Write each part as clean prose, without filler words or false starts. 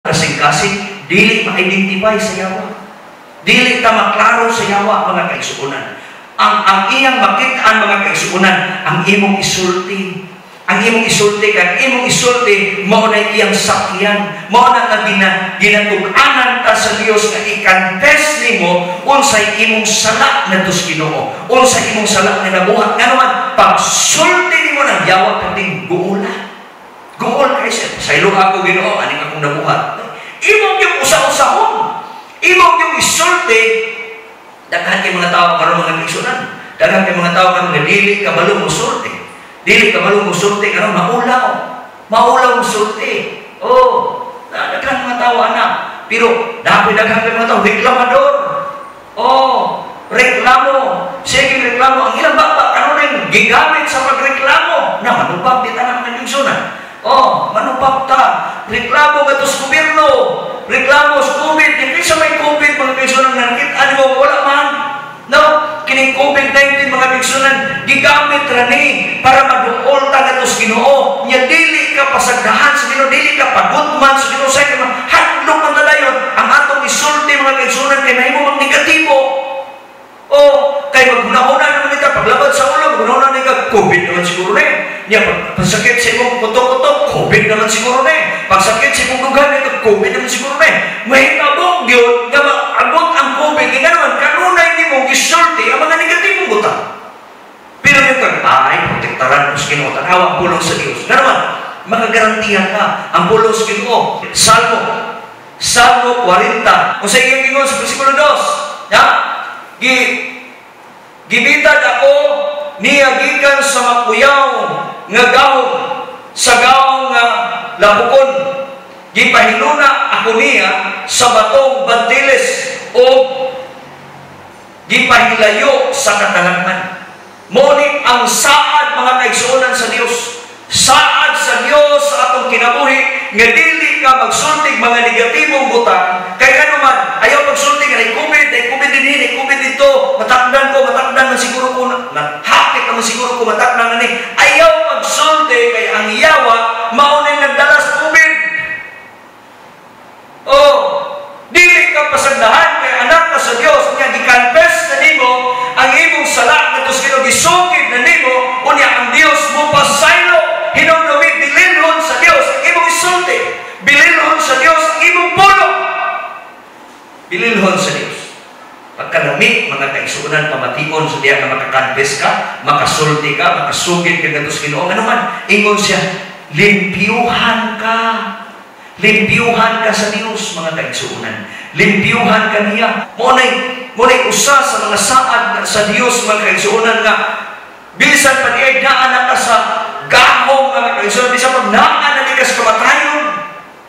kasing-kasing, dili ma-identify sa yawa. Dili ta maklaro sa yawa, mga kaigsuunan. Ang iyang makitaan, mga kaigsuunan, ang imong isulti. Ang imong isulti, kag imong isulti, mao na iyang sakyan. Mao na nga ginatug-anan ta sa Dios nga i-confess nimo unsay imong sala ngadto sa Ginoo. Unsay imong sala nga nabuhat. Nga naman, pagsulti nimo ng yawa kating guulan. Guol kay siya. Sa ilo ako Ginoo, aning akong nabuhat. Imong yung usa-usahon. Imong yung isulti. Daghan kay mga tao karon mga kaigsuunan. Daghan kay mga tao karon nga dili kabalo mo sulti. Dili kabalo mo sulti karon maulaw. Maulaw mo sulti. Oh, daghan mga tao ana. Pero daghan kay mga tao reklamador. Oh, reklamo. Sige reklamo. Ang ilang bata karon gigamit sa pagreklamo. Na manubag di tanang mga kaigsuunan. Oh, manupag ta. Reklamo nga sa gobyerno. Reklamo sa COVID. Hindi sa may COVID, mga kaigsuunan, nakita mo, wala man. No? Kining COVID-19, mga kaigsuunan, gigamit rani para maduol ta nga sa Ginoo. Nya dili ka pasagdahan sa Ginoo, dili ka pagutman sa Ginoo. Sa ka hadlok man dayon ang atong isulti, mga kaigsuunan, kay mahimo mang negatibo. Oh, kay maghunahuna naman ita paglabad sa ulo, maghunahuna nika COVID naman siguro na. Niya, pagsakit sa imong putok-putok, COVID naman siguro na. Pagsakit sa imong dugan, ito COVID naman siguro na. Mahitabog yun, nga maabot ang COVID, nga naman, kanunay ni mong isulti ang mga negatibong butang. Pero yung ay, protektaran mo sa Ginoo, tanawa ang pulong sa Diyos. Nga naman, makagarantihan ka ang pulong sa Ginoo. Salmo 40. Kung sa iyong ingon sa versikulo 2, ya? Gibitad ako niya gikan sa makuyaw nga gahom, sa gahom nga lapukon. Gipahinuna ako niya sa batong bantiles o gipahilayo sa katalagman. Moni ang saad, mga kaigsuunan sa Dios. Saad sa Dios sa atong kinabuhi nga dili ka magsultig mga negatibong butang. Kay ano man, ayaw magsultig na COVID din, COVID dito, matakdan man siguro ko hakit naman siguro ko matakdan na ni. Ayaw magsulti kay ang yawa maunay nagdala sa COVID. Oh, dili ka pasagdahan kay anak ka sa Dios nga gi-confess na nimo ang imong sala ngadto sa Ginoo, gisugid na nimo unya ang Dios mo pasaylo. Hinumdumi bililhon sa Dios ang imong isulti. Bililhon sa Dios ang imong pulo. Bililhon sa Dios. Pagkalami, mga kaigsuunan, pamation sa diya nga makakanpes ka, makasulti ka, makasugid ka ngadto sa Ginoo. Ano man, ingon siya, limpyuhan ka. Limpyuhan ka sa Dios, mga kaigsuunan. Limpyuhan ka niya. Munay usa sa mga saad sa Dios, mga kaigsuunan nga, bisan pa niya, naan ka sa gahong, mga kaigsuunan, bisan pa naan na ka sa kamatayon.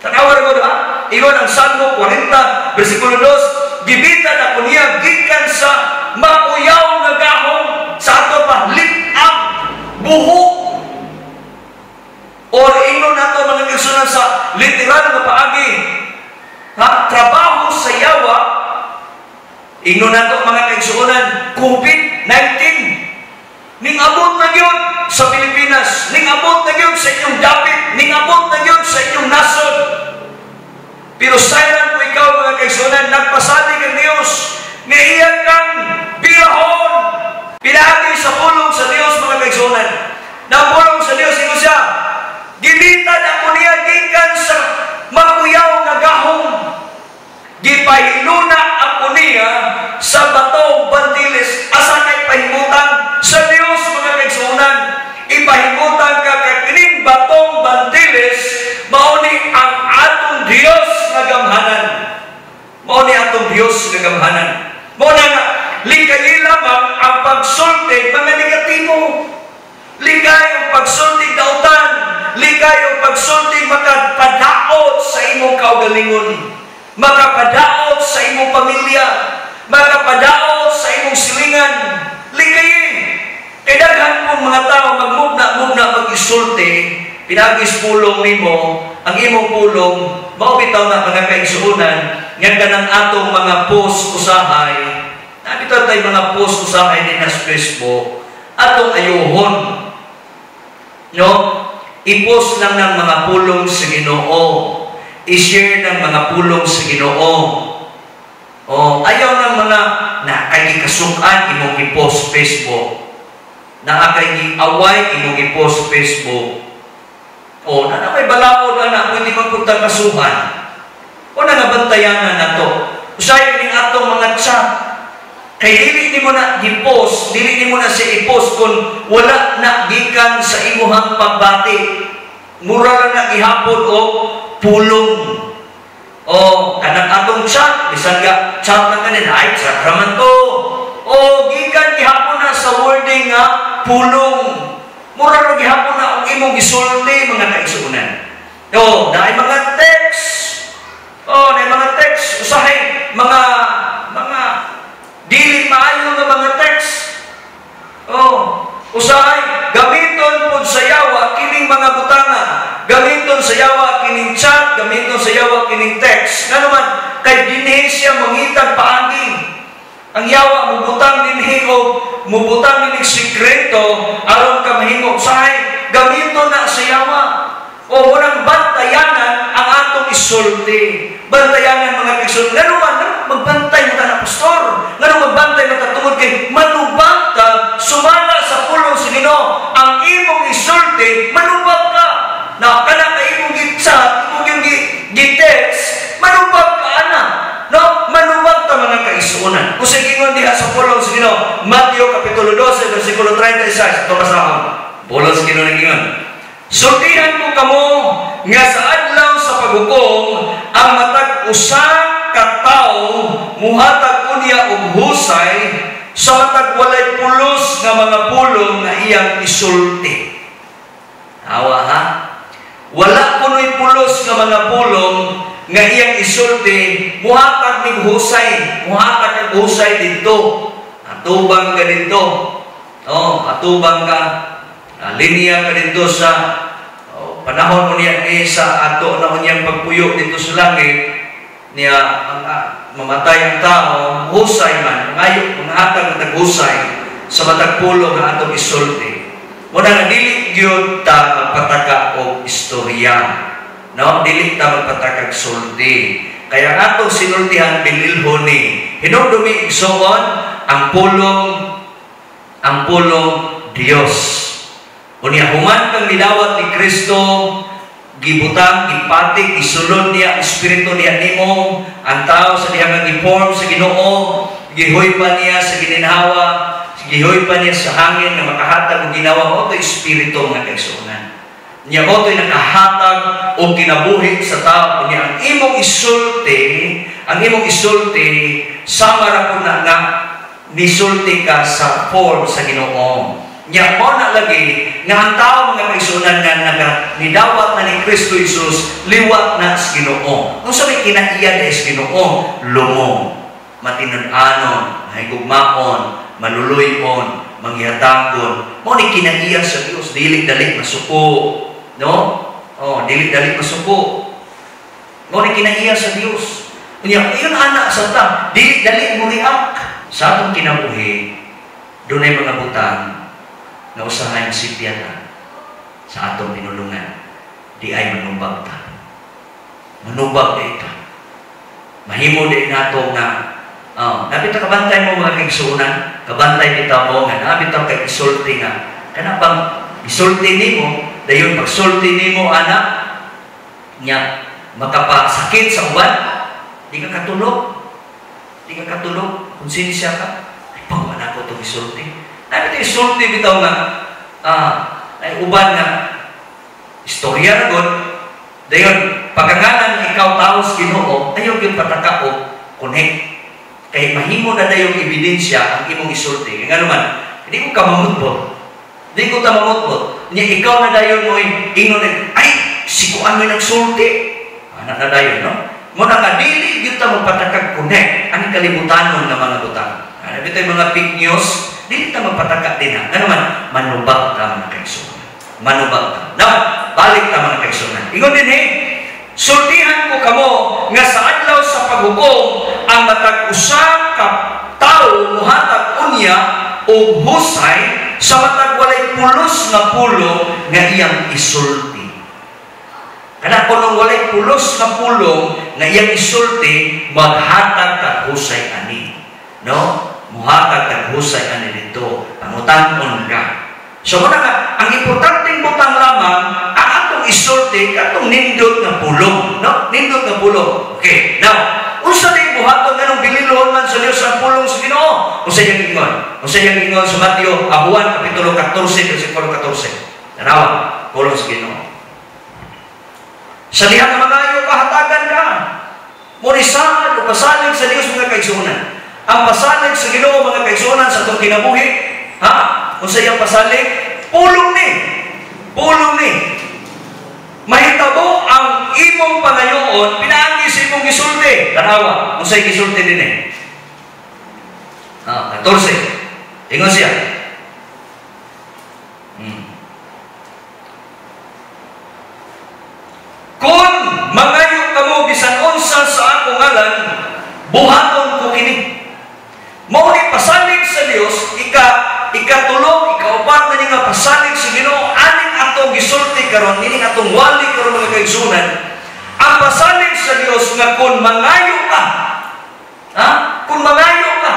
Tanawar mo ba? Ingon ang Salmo 40, versikulo 2, gibitad ako niya gikan sa makuyaw nga gahom, sa ato pa lit-up buhok. Or ingon nato mga kaigsuunan sa literal nga paagi, trabaho sa yawa. Ingon nato mga kaigsuunan, COVID-19 ning abot na gyud sa Pilipinas, ning abot na gyud sa inyong dapit, ning abot na gyud sa inyong nasod. Pero silent mo ikaw, mga kaigsuunan, nagpasalig ang Diyos, nga iyan kang birahon. Pinagi sa pulong sa Diyos, mga kaigsuunan. Na pulong sa Diyos, ito siya, gibitad ako niya gikan sa makuyaw nga gahom. Gipahiluna ako niya sa batong bantiles. Asa kay pahimutan sa Diyos, mga kaigsuunan. Ipahimutan ka kakining batong bantiles, mauni ang atong Diyos nga gamhanan. Mauni atong Diyos nga gamhanan. Mauna nga, likay lamang ang pagsulti mga negatibo. Likay ang pagsulti dautan. Likay ang pagsulti makapadaot sa imong kaugalingon. Makapadaot sa imong pamilya. Makapadaot sa imong silingan. Likayin. Kaya daghan pong mga tao magmugna mag-isulti, pinagis pulong nimo, ang imong pulong, maubitaw na mga kaigsuunan, nga kanang atong mga post usahay, nabitaw tayo mga post usahay din sa Facebook, atong ayuhon. No? I-post lang ng mga pulong sa Ginoo. i-share ng mga pulong sa Ginoo. Ayaw ng mga na kay kasukan imong i-post Facebook. Na kay away imong i-post Facebook. Na may balaod na pwede magpunta kasuhan. Na nabantayanan na to. Usahay ning atong mga chat. Kay dili nimo na i-post, dili nimo na siya i-post kung wala na gikan sa imuhang pagbati. Mura na gihapon o pulong. Kanang atong chat, bisan ga chat na kanin, ay chat raman to. Gikan gihapon na sa wording nga pulong. Mura na gihapon na ang imong gisulti mga kaigsuonan. Naay mga text. Naay mga text, usahay mga dili maayo nga mga text. Usahay gamiton pod sa yawa kining mga butanga. Gamiton sa yawa kining chat, gamiton sa yawa kining text. Nga naman kay dinhi siya mangitag paagi. Ang yawa mubutang dinhi o mubutang dinig sikreto aron ka mahimo. Usahay gamiton na sa yawa. Unang bantayanan ang atong isulti. Bantayanan mga kaisulti. Nga naman magbantay mo na pastor. Nga naman magbantay mo tungod kay manubag ka, sumala sa pulong sa Ginoo. Ang imong isulti, manubag ka. Na kana ka imong gitsa, imong gitext, manubag ka ana. Manubag ta mga kaisunan. Kung sigingon diha sa pulong sa Ginoo, Mateo kapitulo 12 versikulo 36, ito basahon. Pulong sa Ginoo nagingon. Sultihan ko kamo nga sa adlaw sa paghukom ang matag usa ka tawo muhatag unya og husay sa matag walay pulos nga mga pulong nga iyang isulti. Awa ha? Wala kuno'y pulos nga mga pulong nga iyang isulti, muhatag ning husay, muhatag ng husay dito. Atubang ka dito. Atubang ka. Linya ka dito sa panahon mo niya sa ato na unyang pagpuyo dito sa langit niya mamatay ang tao, husay man, ngayon, mga hatag na taghusay sa matagpulo nga atong isulti. Muna nga, dili yun ta magpataka o istorya. Dili ta magpataka sulti. Kaya nga itong sinultihan binilhon ni hinumdumi igsoon ang pulong Diyos. Unya human kang midawat ni Kristo, gibutang, gipatik, isulod niya, espiritu niya nimo, ang tao sa diha nga giform sa Ginoo, gihoy pa niya sa gininhawa, gihoy pa niya sa hangin na makahatag og ginawa mo to espiritu nga kaigsuonan. Niya mo to'y nakahatag o kinabuhi sa tao. Niya ang imong isulti, sama ra po na nisulti ka sa form sa Ginoo. Niya mo na lagi nga ang tao mga kaigsuonan nga nidawat na ni Kristo Jesus, liwat na sa Ginoo. Kung sabi kinaiya na sa Ginoo, lumo, matinunanon, mahigugmaon, maluluyon, manghihatangon. Mo ni kinaiya sa Dios, dili-dali masuko. Dili-dali masuko. Mo ni kinaiya sa Dios. Unya, yun anak sa ta, dili-dali mo react sa atong kinabuhi. Dunay mga butang na usahay sipyatan sa atong pinulungan. Di ay manubag ta. Manubag na ito. Mahimo din nato nga napit na kabantay mo mga kaigsuonan, kabantay nito mo nga napit na kaisulti nga. Kanapang isulti nimo, dayon pagsulti nimo anak nya makapasakit sa uban, di ka katulog. Di ka katulog. Konsensya ka. Ay, pagwana ko itong isulti. Napit na isulti bitaw nga ay uban nga istorya na god. Dayon pagkanganan ikaw tao sa Ginoo, ayaw yung pataka o connect. Kaya mahimo na na yung ebidensya ang imong isulti. Nga naman, hindi ko ka mamutbot. Hindi ko ta mamutbot. Niya ikaw na dayon mo ingon ay, sikuan mo nagsulti. Anak na dayon, no? Muna nga, dili yun ta magpatakag connect ang kalibutanon ng mga butang. Ano ito yung mga fake news, dili ta magpatakag din ha. Nga naman, manubag ta mga kaigsuonan. Manubag ta. Naman, balik ta mga kaigsuonan. Ingon din sultihan ko kamo nga sa adlaw sa paghukom ang matag usa ka tawo muhatag unya o husay sa matag walay pulos nga pulo nga iyang isulti. Kana kung walay pulos na pulong na iyang isulti, maghatag kag husay ani. No? Muhatag kag husay ani dito. Pangutan-on ka. So muna ka, ang importanteng butang lamang, ang atong isulti, atong nindot na pulong. No? Nindot na pulong. Okay, now, unsa din buhaton nganong bililon man sa Dios ang pulong sa Ginoo? Unsa yang ingon? Unsa yang ingon sa Mateo, Juan kapitulo 14 bersikulo 14. Tanawa, pulong sa Ginoo. Sa diha nga mangayo kahatagan ka. Murisan o pasalig sa Dios mga kaigsuonan. Ang pasalig sa Ginoo mga kaigsuonan sa atong kinabuhi, ha? Unsa yang pasalig? Pulong ni. Pulong ni. Mahitabo ang imong pangayoon pinaagi sa imong gisulti. Tanawa, unsay gisulti din eh. 14. Ingon siya. Kung mangayo kamo bisan unsa sa akong ngalan, buhaton ko kini. Mao ni pasalig sa Dios, ikatulong, ikaupat na ni nga pasalig sa Ginoo, aning atong gisulti karon, ining atong wali karon mga kaigsuonan. Ang pasalig sa Dios nga kung mangayo ka, ha? Kung mangayo ka,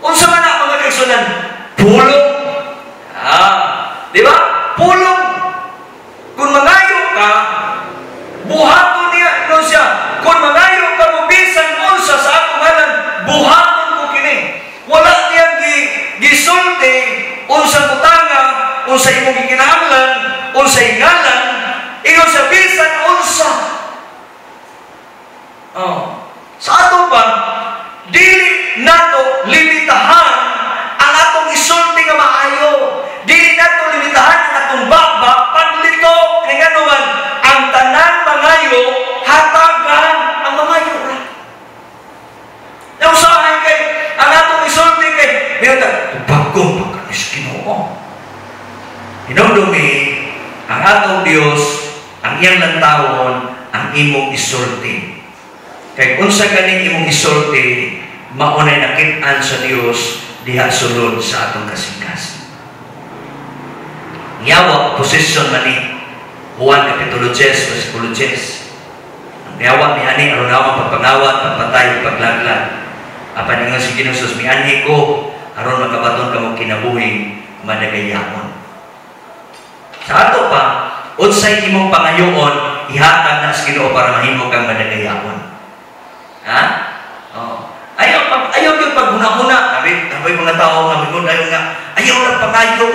unsa man na mga kaigsuonan? Pulong. Di ba? Pulong. Kung mangayo ka, buhaton niya, no siya. Kung mangayo ka mo bisan unsa sa akong ngalan, buhaton ko kini. Wala niya gisulti unsa butanga, unsa imong gikinahanglan, unsa ngalan, ingon sa bisan unsa. Sa ato pa, dili nato limitahan ang atong isulti nga maayo. Dili nato limitahan ang atong baba paglito kay nganuman ang tanan mangayo hatagan ang mangayo ra. Nausahay kay ang atong isulti kay biyata bagong pagkanis Ginoo. Hinumdumi ang atong Dios, ang iyang lantawon, ang imong isulti. Kay unsa kaning imong isulti, maunay nakit-an sa Dios diha sulod sa atong kasing-kasing. Yawa posisyon man ni Juan kapitulo 10 bersikulo 10. Ang yawa mi ani aron naman pagpangawat, pagpatay, paglaglag. Apan ingon si Ginoo, mi anhi ko aron makabaton kamo kinabuhi madagayamon. Sa ato pa, unsay imong pangayoon, ihatag na sa Ginoo para mahimo kang madagayamon. Ha? Ayaw yung paghuna-huna. Sabi mga tao nga, ayaw lang pangayo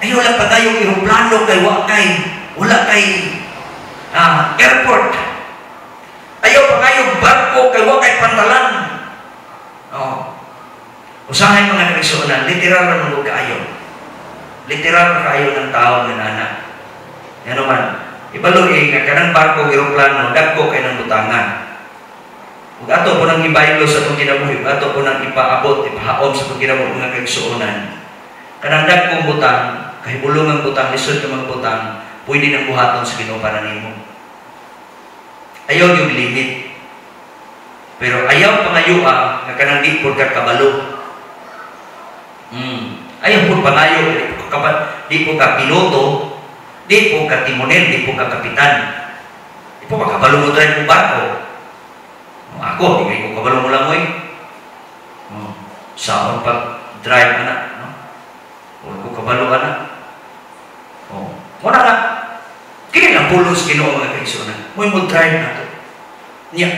aeroplano wala kay airport. Ayaw pangayo barko kay wala kay pantalan. Usahay mga kaigsuonan, literal na nung kaayo. Literal na kaayo ng tao ng anak. Yan naman, ibaloy nga kanang barko, aeroplano, dagko kay ng butangan. Ug ato po nang ibaylo sa itong kinabuhi, ato po nang ipaabot, ipahaom sa itong kinabuhi mga kaigsuonan. Kanang dagkong butang, kahibulungang butang, lisod ka mga butang, pwede nang buhaton sa Ginoo para nimo. Ayaw yung limit. Pero ayaw pangayua nga kanang di po ka kabalo. Ayaw po pangayo, di po ka piloto, di po ka timonel, di po ka kapitan. Di po makabalo mo drive mo barko. Ako, di ko kabalo mo lang mo eh. Saan pag-drive na, no? Huwag ko kabalo ka na. Muna nga, kini lang pulos Ginoo mga kaigsuonan. Mo drive na to.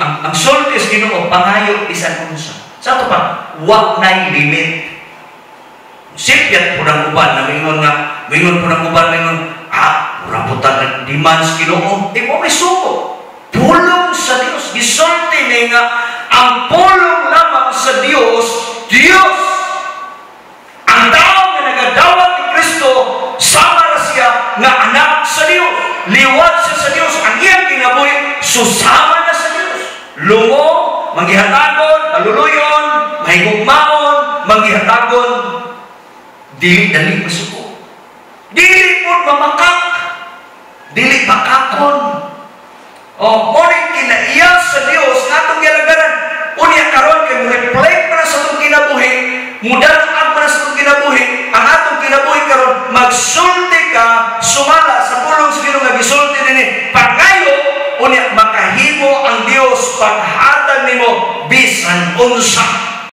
Ang sultis Ginoo, pangayo, bisan unsa. Sa ito pa, wag na limit. Sipyat po ng uban, na mingon po ng uban, rabutan ng demands Ginoo. Di po may suko. Pulong sa Dios. Gisulti niya nga, ang pulong lamang sa Dios, Dios. Ang tao na nagadawat ni Kristo, sama na siya nga anak sa Dios. Liwat siya sa Dios. Ang iyang kinabuhi, susama na sa Dios. Lungo, manggihatagon, maluluyon, mahigugmaon, manggihatagon, dili-dali masuko. Dili po mamakak, dili makakon. Morning kinaiyak sa Dios nga itong galagaran. Unya karon kay mo reflect para sa itong kinabuhi, mudalaan para sa itong kinabuhi, ang atong kinabuhi karon magsulti ka, sumala sa pulong sa Ginoo nga gisulti dinhi. paghatag nimo bisan unsa.